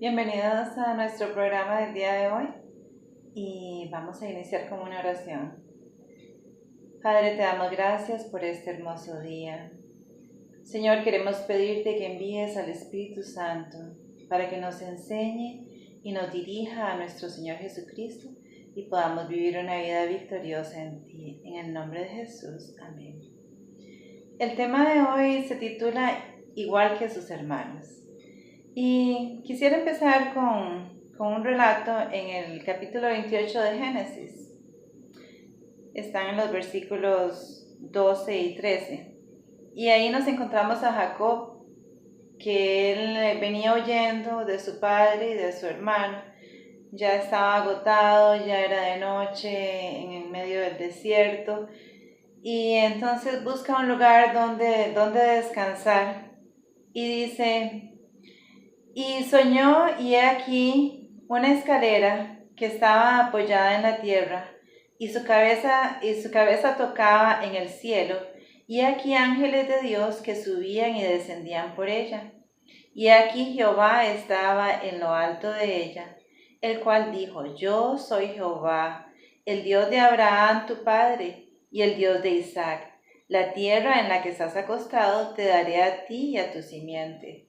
Bienvenidos a nuestro programa del día de hoy y vamos a iniciar con una oración. Padre, te damos gracias por este hermoso día. Señor, queremos pedirte que envíes al Espíritu Santo para que nos enseñe y nos dirija a nuestro Señor Jesucristo y podamos vivir una vida victoriosa en ti. En el nombre de Jesús. Amén. El tema de hoy se titula Igual que sus hermanos. Y quisiera empezar con un relato en el capítulo 28 de Génesis. Están en los versículos 12 y 13. Y ahí nos encontramos a Jacob, que él venía huyendo de su padre y de su hermano. Ya estaba agotado, ya era de noche en el medio del desierto. Y entonces busca un lugar donde descansar. Y dice... Y soñó, y he aquí una escalera que estaba apoyada en la tierra, y su cabeza tocaba en el cielo, y he aquí ángeles de Dios que subían y descendían por ella. Y he aquí Jehová estaba en lo alto de ella, el cual dijo: Yo soy Jehová, el Dios de Abraham tu padre, y el Dios de Isaac. La tierra en la que estás acostado te daré a ti y a tu simiente.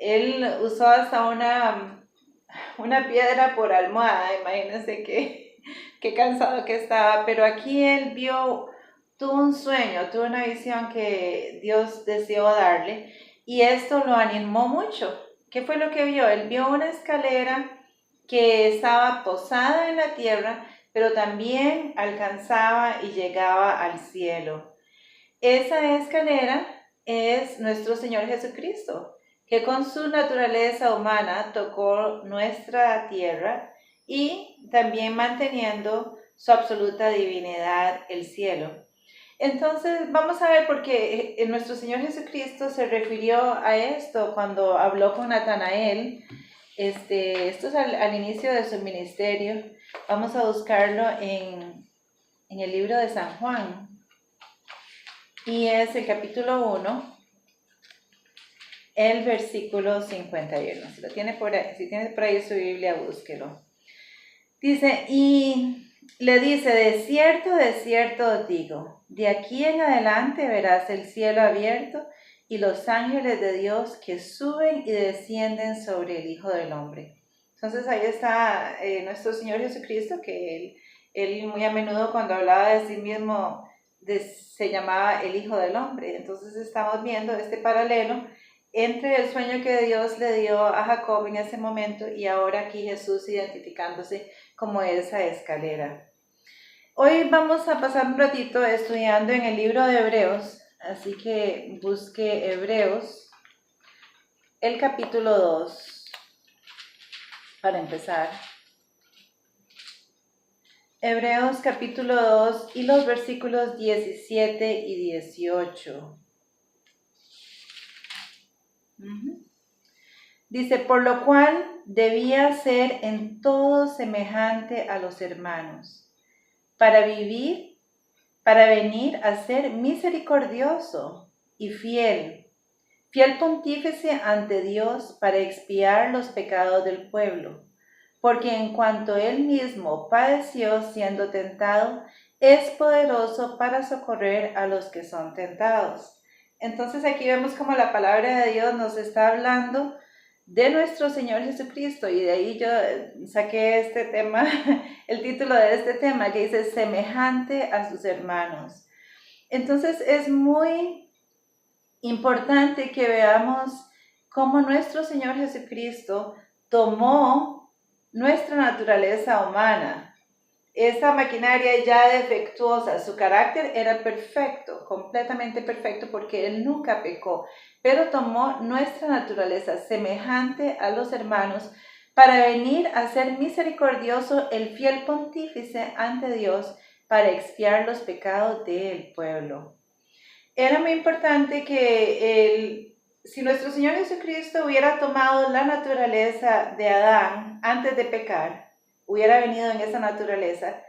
Él usó hasta una piedra por almohada, imagínense qué cansado que estaba, pero aquí él tuvo un sueño, tuvo una visión que Dios deseó darle y esto lo animó mucho. ¿Qué fue lo que vio? Él vio una escalera que estaba posada en la tierra, pero también alcanzaba y llegaba al cielo. Esa escalera es nuestro Señor Jesucristo, que con su naturaleza humana tocó nuestra tierra y también manteniendo su absoluta divinidad, el cielo. Entonces vamos a ver por qué nuestro Señor Jesucristo se refirió a esto cuando habló con Natanael. Esto es al inicio de su ministerio. Vamos a buscarlo en el libro de San Juan. Y es el capítulo 1, el versículo 51. Si tiene por ahí su Biblia, búsquelo. Dice, y le dice: de cierto os digo, de aquí en adelante verás el cielo abierto y los ángeles de Dios que suben y descienden sobre el Hijo del Hombre. Entonces ahí está nuestro Señor Jesucristo, que él muy a menudo cuando hablaba de sí mismo se llamaba el Hijo del Hombre. Entonces estamos viendo este paralelo entre el sueño que Dios le dio a Jacob en ese momento y ahora aquí Jesús identificándose como esa escalera. Hoy vamos a pasar un ratito estudiando en el libro de Hebreos, así que busque Hebreos, el capítulo 2, para empezar. Hebreos capítulo 2 y los versículos 17 y 18. Dice: por lo cual debía ser en todo semejante a los hermanos, para venir a ser misericordioso y fiel pontífice ante Dios para expiar los pecados del pueblo, porque en cuanto él mismo padeció siendo tentado, es poderoso para socorrer a los que son tentados. Entonces aquí vemos como la palabra de Dios nos está hablando de nuestro Señor Jesucristo, y de ahí yo saqué este tema, el título de este tema, que dice semejante a sus hermanos. Entonces es muy importante que veamos cómo nuestro Señor Jesucristo tomó nuestra naturaleza humana, esa maquinaria ya defectuosa. Su carácter era perfecto, completamente perfecto, porque Él nunca pecó, pero tomó nuestra naturaleza semejante a los hermanos para venir a ser misericordioso, el fiel pontífice ante Dios, para expiar los pecados del pueblo. Era muy importante que si nuestro Señor Jesucristo hubiera tomado la naturaleza de Adán antes de pecar, hubiera venido en esa naturaleza,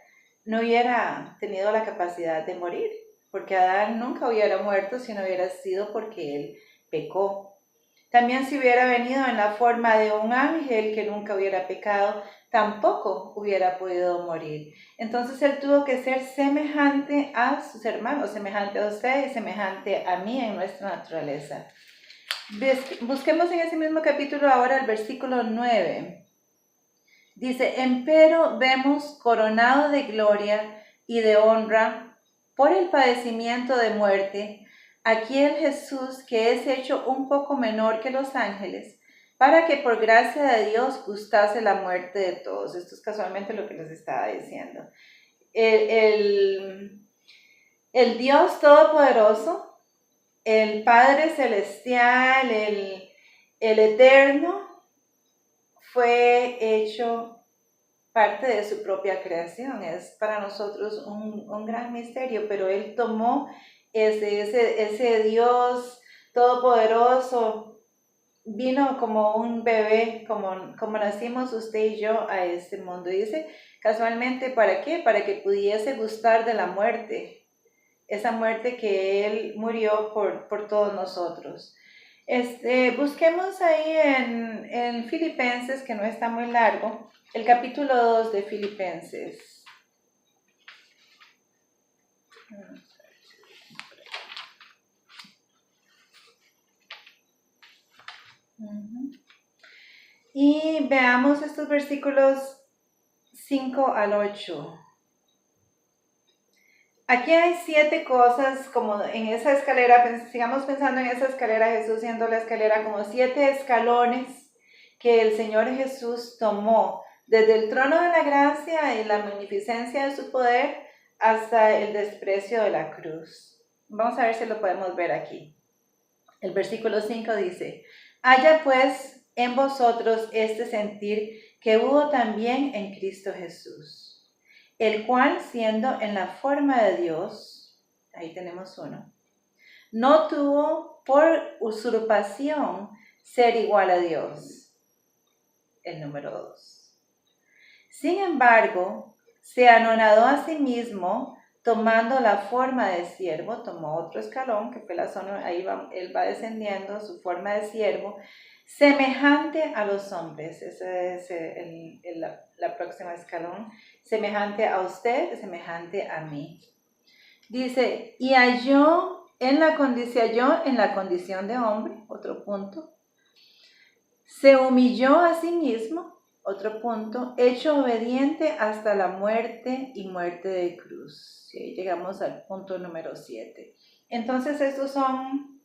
no hubiera tenido la capacidad de morir, porque Adán nunca hubiera muerto si no hubiera sido porque él pecó. También si hubiera venido en la forma de un ángel que nunca hubiera pecado, tampoco hubiera podido morir. Entonces Él tuvo que ser semejante a sus hermanos, semejante a usted y semejante a mí en nuestra naturaleza. Busquemos en ese mismo capítulo ahora el versículo 9. Dice, empero vemos coronado de gloria y de honra por el padecimiento de muerte, aquel Jesús que es hecho un poco menor que los ángeles, para que por gracia de Dios gustase la muerte de todos. Esto es casualmente lo que les estaba diciendo. El Dios Todopoderoso, el Padre Celestial, el Eterno, fue hecho parte de su propia creación. Es para nosotros un gran misterio, pero Él tomó ese Dios todopoderoso, vino como un bebé, como nacimos usted y yo a este mundo. Dice, casualmente, ¿para qué? Para que pudiese gustar de la muerte, esa muerte que Él murió por todos nosotros. Busquemos ahí en Filipenses, que no está muy largo, el capítulo 2 de Filipenses. Y veamos estos versículos 5 al 8. Aquí hay 7 cosas, como en esa escalera, sigamos pensando en esa escalera, Jesús siendo la escalera como 7 escalones que el Señor Jesús tomó desde el trono de la gracia y la magnificencia de su poder hasta el desprecio de la cruz. Vamos a ver si lo podemos ver aquí. El versículo 5 dice, haya pues en vosotros este sentir que hubo también en Cristo Jesús, el cual siendo en la forma de Dios, ahí tenemos uno, no tuvo por usurpación ser igual a Dios, el número 2. Sin embargo, se anonadó a sí mismo, tomando la forma de siervo, tomó otro escalón, que fue la zona, ahí él va descendiendo, su forma de siervo, semejante a los hombres. Ese es la próxima escalón. Semejante a usted, semejante a mí. Dice, y halló en la condición de hombre, otro punto. Se humilló a sí mismo, otro punto, hecho obediente hasta la muerte y muerte de cruz. Y ahí llegamos al punto número 7. Entonces estos son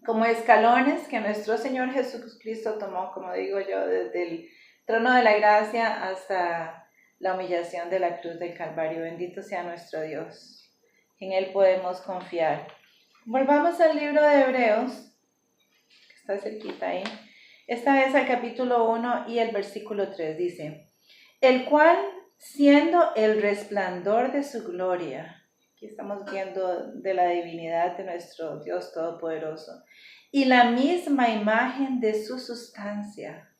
como escalones que nuestro Señor Jesucristo tomó, como digo yo, desde el trono de la gracia hasta la humillación de la cruz del Calvario. Bendito sea nuestro Dios. En Él podemos confiar. Volvamos al libro de Hebreos, que está cerquita ahí. Esta vez al capítulo 1 y el versículo 3 dice, el cual, siendo el resplandor de su gloria, aquí estamos viendo de la divinidad de nuestro Dios Todopoderoso, y la misma imagen de su sustancia,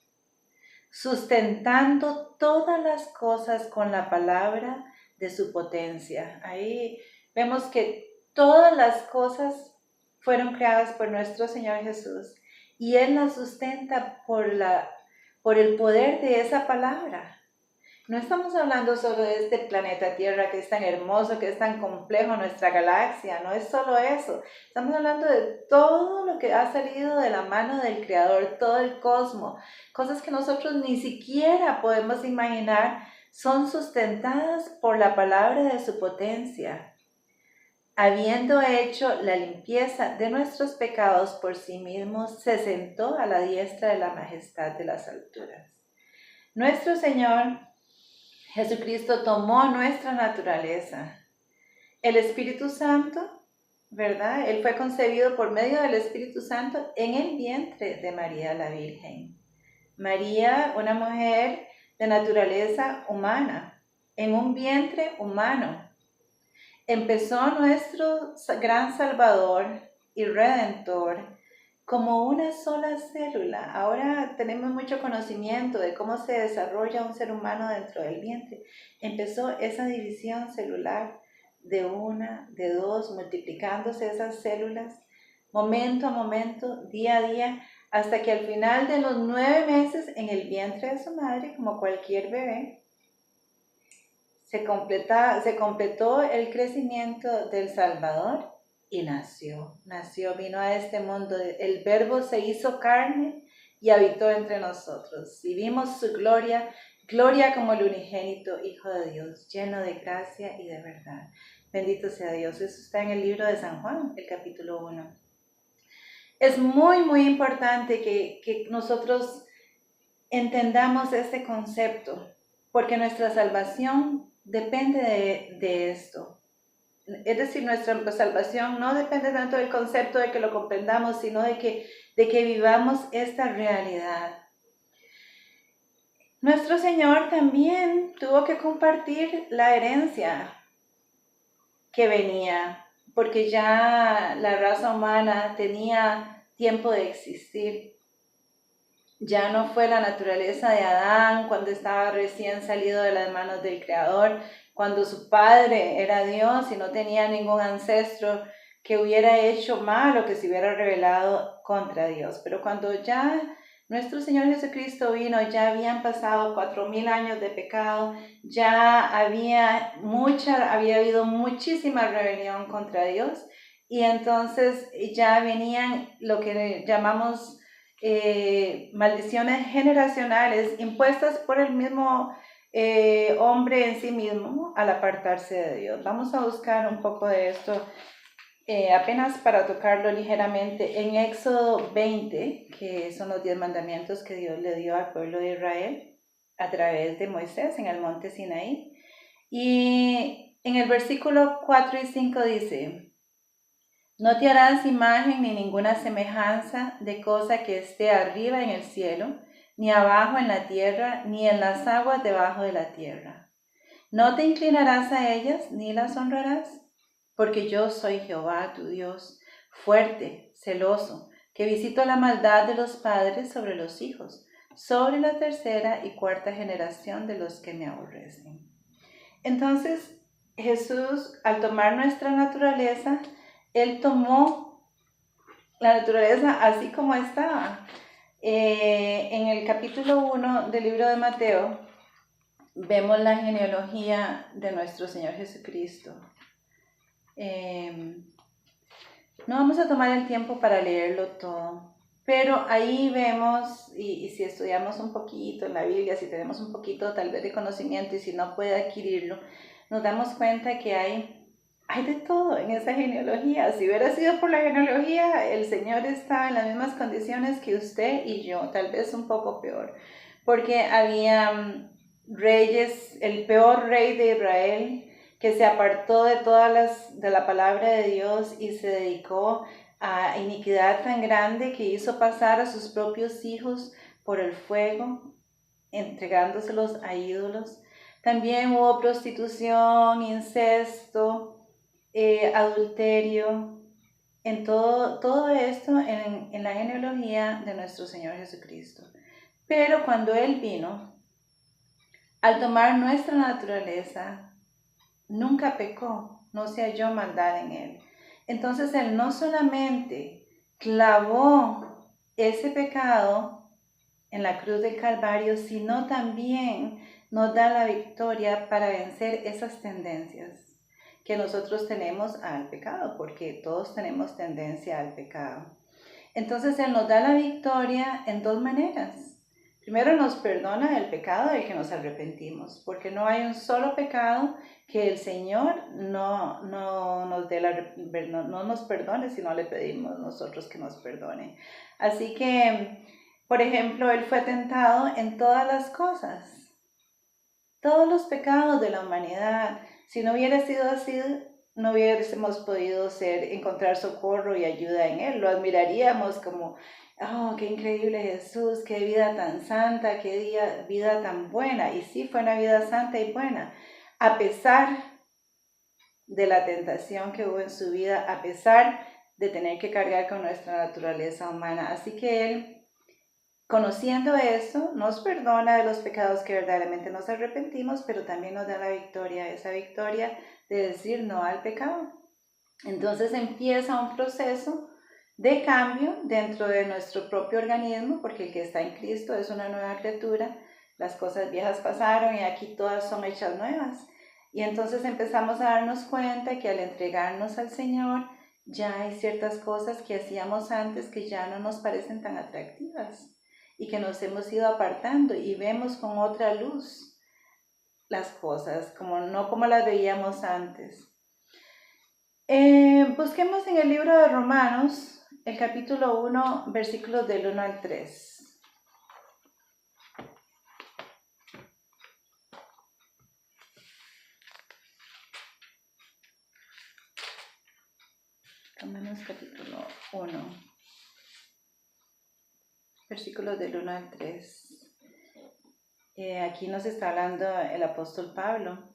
sustentando todas las cosas con la palabra de su potencia. Ahí vemos que todas las cosas fueron creadas por nuestro Señor Jesús y Él las sustenta por el poder de esa palabra. No estamos hablando solo de este planeta Tierra que es tan hermoso, que es tan complejo, nuestra galaxia, no es solo eso. Estamos hablando de todo lo que ha salido de la mano del Creador, todo el cosmos, cosas que nosotros ni siquiera podemos imaginar, son sustentadas por la palabra de su potencia. Habiendo hecho la limpieza de nuestros pecados por sí mismo, se sentó a la diestra de la majestad de las alturas. Nuestro Señor Jesucristo tomó nuestra naturaleza. El Espíritu Santo, ¿verdad? Él fue concebido por medio del Espíritu Santo en el vientre de María la Virgen. María, una mujer de naturaleza humana, en un vientre humano. Empezó nuestro gran Salvador y Redentor como una sola célula. Ahora tenemos mucho conocimiento de cómo se desarrolla un ser humano dentro del vientre. Empezó esa división celular de una, de dos, multiplicándose esas células, momento a momento, día a día, hasta que al final de los 9 meses en el vientre de su madre, como cualquier bebé, se completó el crecimiento del Salvador y nació, vino a este mundo. El Verbo se hizo carne y habitó entre nosotros. Y vimos su gloria, gloria como el unigénito Hijo de Dios, lleno de gracia y de verdad. Bendito sea Dios. Eso está en el libro de San Juan, el capítulo 1. Es muy importante que nosotros entendamos este concepto, porque nuestra salvación depende de esto. Es decir, nuestra salvación no depende tanto del concepto de que lo comprendamos, sino de que vivamos esta realidad. Nuestro Señor también tuvo que compartir la herencia que venía, porque ya la raza humana tenía tiempo de existir. Ya no fue la naturaleza de Adán cuando estaba recién salido de las manos del Creador, cuando su padre era Dios y no tenía ningún ancestro que hubiera hecho mal o que se hubiera rebelado contra Dios. Pero cuando ya nuestro Señor Jesucristo vino, ya habían pasado 4,000 años de pecado, ya había habido muchísima rebelión contra Dios, y entonces ya venían lo que llamamos maldiciones generacionales impuestas por el mismo hombre en sí mismo al apartarse de Dios. Vamos a buscar un poco de esto apenas para tocarlo ligeramente en Éxodo 20, que son los 10 mandamientos que Dios le dio al pueblo de Israel a través de Moisés en el monte Sinaí. Y en el versículo 4 y 5 dice: no te harás imagen ni ninguna semejanza de cosa que esté arriba en el cielo, ni abajo en la tierra, ni en las aguas debajo de la tierra. No te inclinarás a ellas, ni las honrarás, porque yo soy Jehová tu Dios, fuerte, celoso, que visito la maldad de los padres sobre los hijos, sobre la tercera y cuarta generación de los que me aborrecen. Entonces, Jesús, al tomar nuestra naturaleza, Él tomó la naturaleza así como estaba. En el capítulo 1 del libro de Mateo, vemos la genealogía de nuestro Señor Jesucristo. No vamos a tomar el tiempo para leerlo todo, pero ahí vemos, y si estudiamos un poquito en la Biblia, si tenemos un poquito tal vez de conocimiento y si no puede adquirirlo, nos damos cuenta que hay de todo en esa genealogía. Si hubiera sido por la genealogía, el Señor estaba en las mismas condiciones que usted y yo, tal vez un poco peor, porque había reyes, el peor rey de Israel, que se apartó de la palabra de Dios y se dedicó a iniquidad tan grande que hizo pasar a sus propios hijos por el fuego, entregándoselos a ídolos. También hubo prostitución, incesto, adulterio, en todo esto en la genealogía de nuestro Señor Jesucristo. Pero cuando Él vino, al tomar nuestra naturaleza, nunca pecó, no se halló maldad en Él. Entonces Él no solamente clavó ese pecado en la cruz del Calvario, sino también nos da la victoria para vencer esas tendencias que nosotros tenemos al pecado, porque todos tenemos tendencia al pecado. Entonces Él nos da la victoria en 2 maneras. Primero, nos perdona el pecado del que nos arrepentimos, porque no hay un solo pecado que el Señor no nos perdone si no le pedimos nosotros que nos perdone. Así que, por ejemplo, Él fue tentado en todas las cosas, todos los pecados de la humanidad. Si no hubiera sido así, no hubiésemos podido encontrar socorro y ayuda en Él. Lo admiraríamos como: oh, qué increíble Jesús, qué vida tan santa, qué vida tan buena. Y sí, fue una vida santa y buena, a pesar de la tentación que hubo en su vida, a pesar de tener que cargar con nuestra naturaleza humana. Así que Él, conociendo eso, nos perdona de los pecados que verdaderamente nos arrepentimos, pero también nos da la victoria, esa victoria de decir no al pecado. Entonces empieza un proceso de cambio dentro de nuestro propio organismo, porque el que está en Cristo es una nueva criatura. Las cosas viejas pasaron y aquí todas son hechas nuevas. Y entonces empezamos a darnos cuenta que al entregarnos al Señor, ya hay ciertas cosas que hacíamos antes que ya no nos parecen tan atractivas y que nos hemos ido apartando y vemos con otra luz las cosas, no como las veíamos antes. Busquemos en el libro de Romanos, el capítulo 1, versículos del 1 al 3. Romanos capítulo 1, versículos del 1 al 3. Aquí nos está hablando el apóstol Pablo.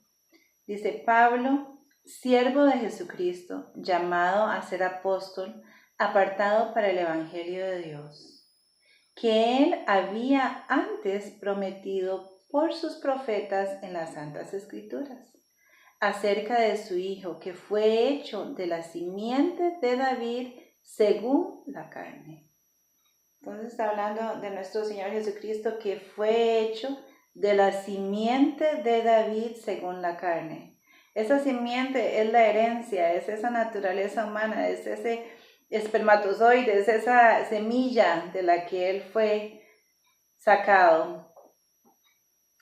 Dice: Pablo, siervo de Jesucristo, llamado a ser apóstol, apartado para el evangelio de Dios, que él había antes prometido por sus profetas en las Santas Escrituras, acerca de su Hijo, que fue hecho de la simiente de David según la carne. Entonces está hablando de nuestro Señor Jesucristo, que fue hecho de la simiente de David según la carne. Esa simiente es la herencia, es esa naturaleza humana, es ese espermatozoide, es esa semilla de la que él fue sacado.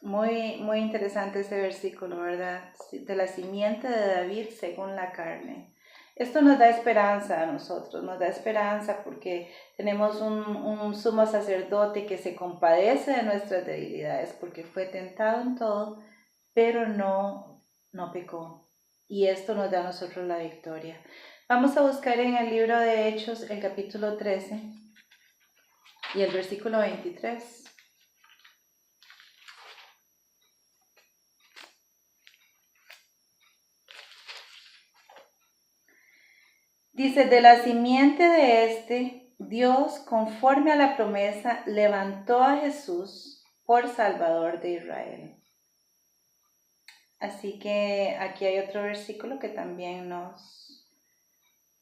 Muy, muy interesante ese versículo, ¿verdad? De la simiente de David según la carne. Esto nos da esperanza a nosotros, nos da esperanza porque tenemos un sumo sacerdote que se compadece de nuestras debilidades, porque fue tentado en todo, pero no pecó. Y esto nos da a nosotros la victoria. Vamos a buscar en el libro de Hechos el capítulo 13 y el versículo 23. Dice: de la simiente de este, Dios, conforme a la promesa, levantó a Jesús por Salvador de Israel. Así que aquí hay otro versículo que también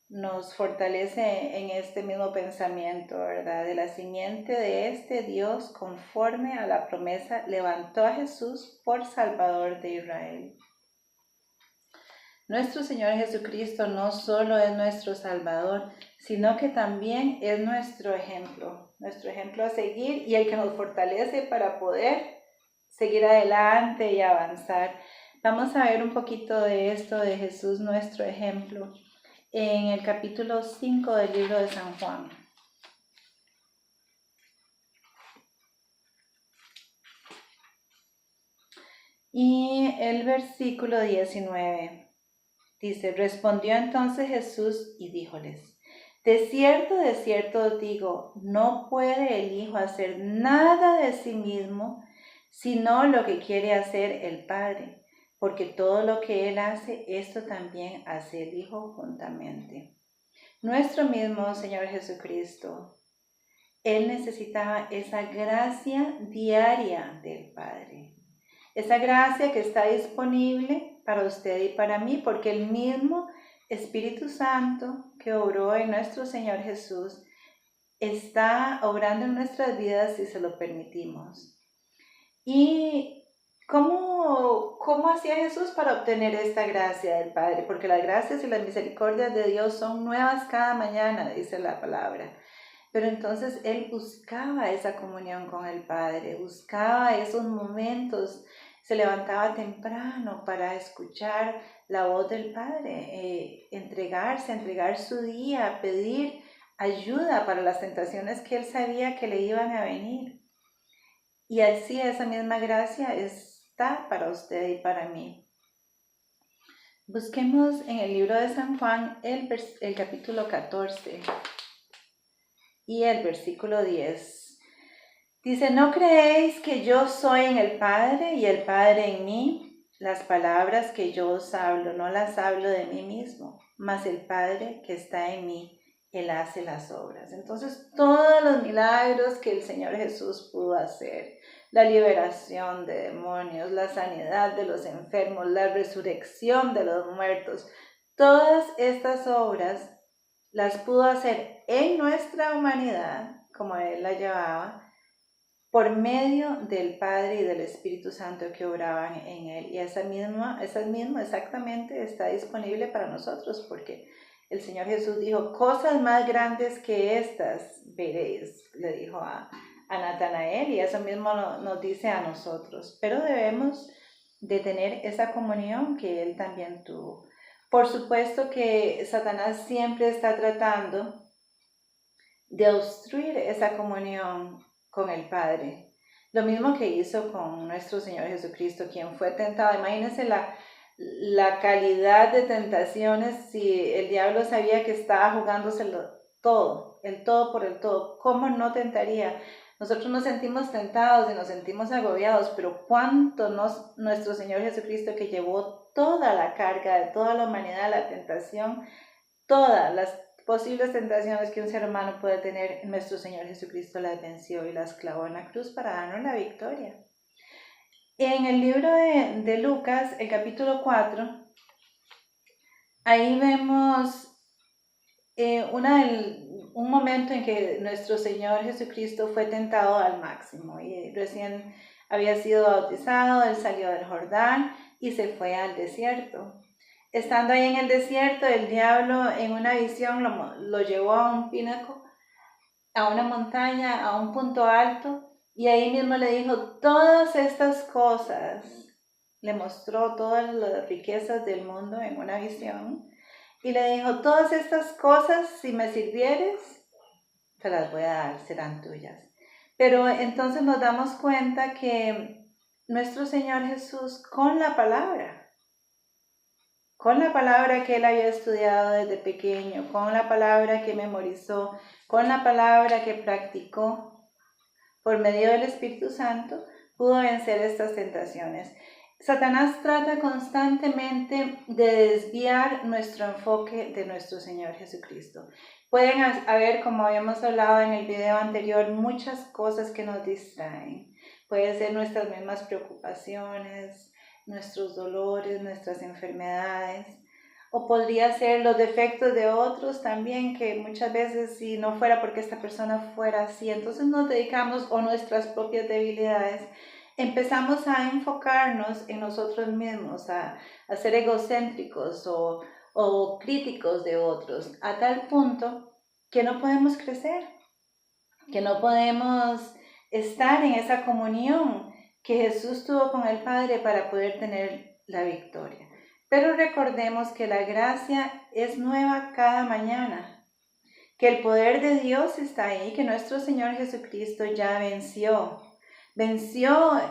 nos fortalece en este mismo pensamiento, ¿verdad? De la simiente de este, Dios, conforme a la promesa, levantó a Jesús por Salvador de Israel. Nuestro Señor Jesucristo no solo es nuestro Salvador, sino que también es nuestro ejemplo a seguir y el que nos fortalece para poder seguir adelante y avanzar. Vamos a ver un poquito de esto de Jesús, nuestro ejemplo, en el capítulo 5 del libro de San Juan. Y el versículo 19. Dice: respondió entonces Jesús y díjoles: de cierto os digo, no puede el Hijo hacer nada de sí mismo, sino lo que quiere hacer el Padre, porque todo lo que Él hace, esto también hace el Hijo juntamente. Nuestro mismo Señor Jesucristo, Él necesitaba esa gracia diaria del Padre. Esa gracia que está disponible para usted y para mí, porque el mismo Espíritu Santo que obró en nuestro Señor Jesús está obrando en nuestras vidas si se lo permitimos. ¿Y cómo hacía Jesús para obtener esta gracia del Padre? Porque las gracias y las misericordias de Dios son nuevas cada mañana, dice la palabra. Pero entonces Él buscaba esa comunión con el Padre, buscaba esos momentos. Se levantaba temprano para escuchar la voz del Padre, entregar su día, pedir ayuda para las tentaciones que él sabía que le iban a venir. Y así esa misma gracia está para usted y para mí. Busquemos en el libro de San Juan el capítulo 14 y el versículo 10. Dice: ¿no creéis que yo soy en el Padre y el Padre en mí? Las palabras que yo os hablo, no las hablo de mí mismo, mas el Padre que está en mí, Él hace las obras. Entonces, todos los milagros que el Señor Jesús pudo hacer, la liberación de demonios, la sanidad de los enfermos, la resurrección de los muertos, todas estas obras las pudo hacer en nuestra humanidad, como Él la llevaba, por medio del Padre y del Espíritu Santo que obraban en Él. Y esa misma exactamente está disponible para nosotros, porque el Señor Jesús dijo, cosas más grandes que estas veréis, le dijo a Natanael, y eso mismo nos dice a nosotros. Pero debemos de tener esa comunión que Él también tuvo. Por supuesto que Satanás siempre está tratando de obstruir esa comunión con el Padre. Lo mismo que hizo con nuestro Señor Jesucristo, quien fue tentado. Imagínense la calidad de tentaciones si el diablo sabía que estaba jugándoselo todo, el todo por el todo. ¿Cómo no tentaría? Nosotros nos sentimos tentados y nos sentimos agobiados, pero cuánto nuestro Señor Jesucristo, que llevó toda la carga de toda la humanidad, la tentación, todas las posibles tentaciones que un ser humano puede tener, nuestro Señor Jesucristo las venció y las clavó en la cruz para darnos la victoria. En el libro de Lucas, el capítulo 4, ahí vemos un momento en que nuestro Señor Jesucristo fue tentado al máximo y recién había sido bautizado, Él salió del Jordán y se fue al desierto. Estando ahí en el desierto, el diablo en una visión lo llevó a un pináculo, a una montaña, a un punto alto, y ahí mismo le dijo todas estas cosas. Le mostró todas las riquezas del mundo en una visión, y le dijo, todas estas cosas, si me sirvieres, te las voy a dar, serán tuyas. Pero entonces nos damos cuenta que nuestro Señor Jesús, con la palabra que Él había estudiado desde pequeño, con la palabra que memorizó, con la palabra que practicó, por medio del Espíritu Santo, pudo vencer estas tentaciones. Satanás trata constantemente de desviar nuestro enfoque de nuestro Señor Jesucristo. Pueden haber, como habíamos hablado en el video anterior, muchas cosas que nos distraen. Pueden ser nuestras mismas preocupaciones, nuestros dolores, nuestras enfermedades, o podría ser los defectos de otros también, que muchas veces si no fuera porque esta persona fuera así, entonces nos dedicamos, o nuestras propias debilidades, empezamos a enfocarnos en nosotros mismos, a ser egocéntricos o críticos de otros, a tal punto que no podemos crecer, que no podemos estar en esa comunión que Jesús tuvo con el Padre para poder tener la victoria. Pero recordemos que la gracia es nueva cada mañana, que el poder de Dios está ahí, que nuestro Señor Jesucristo ya venció,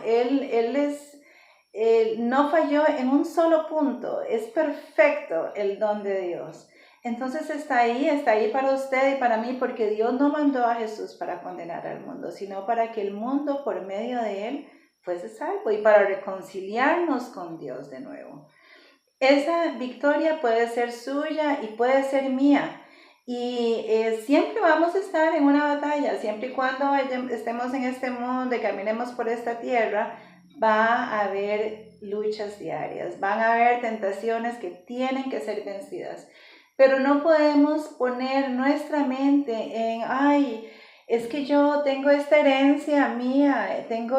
Él no falló en un solo punto, es perfecto el don de Dios. Entonces está ahí para usted y para mí, porque Dios no mandó a Jesús para condenar al mundo, sino para que el mundo por medio de Él fuese salvo y para reconciliarnos con Dios de nuevo. Esa victoria puede ser suya y puede ser mía. Y siempre vamos a estar en una batalla, siempre y cuando estemos en este mundo y caminemos por esta tierra, va a haber luchas diarias, van a haber tentaciones que tienen que ser vencidas. Pero no podemos poner nuestra mente en, ay, es que yo tengo esta herencia mía, tengo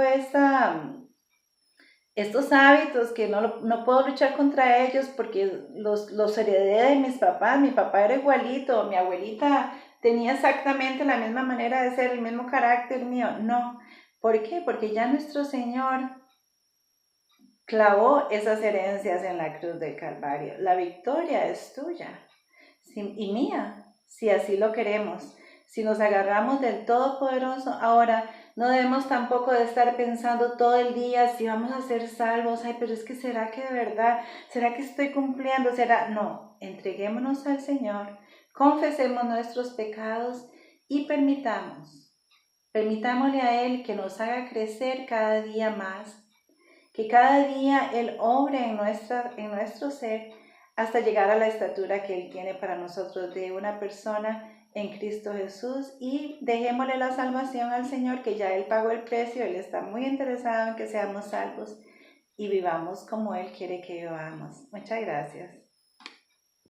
estos hábitos que no puedo luchar contra ellos porque los heredé de mis papás. Mi papá era igualito, mi abuelita tenía exactamente la misma manera de ser, el mismo carácter mío. No, ¿por qué? Porque ya nuestro Señor clavó esas herencias en la cruz del Calvario. La victoria es tuya y mía, si así lo queremos. Si nos agarramos del Todopoderoso, ahora no debemos tampoco de estar pensando todo el día si vamos a ser salvos. Ay, pero es que ¿será que de verdad? ¿Será que estoy cumpliendo? ¿Será? No, entreguémonos al Señor, confesemos nuestros pecados y permitámosle a Él que nos haga crecer cada día más, que cada día Él obre en nuestro ser hasta llegar a la estatura que Él tiene para nosotros de una persona en Cristo Jesús, y dejémosle la salvación al Señor, que ya Él pagó el precio. Él está muy interesado en que seamos salvos y vivamos como Él quiere que vivamos. Muchas gracias.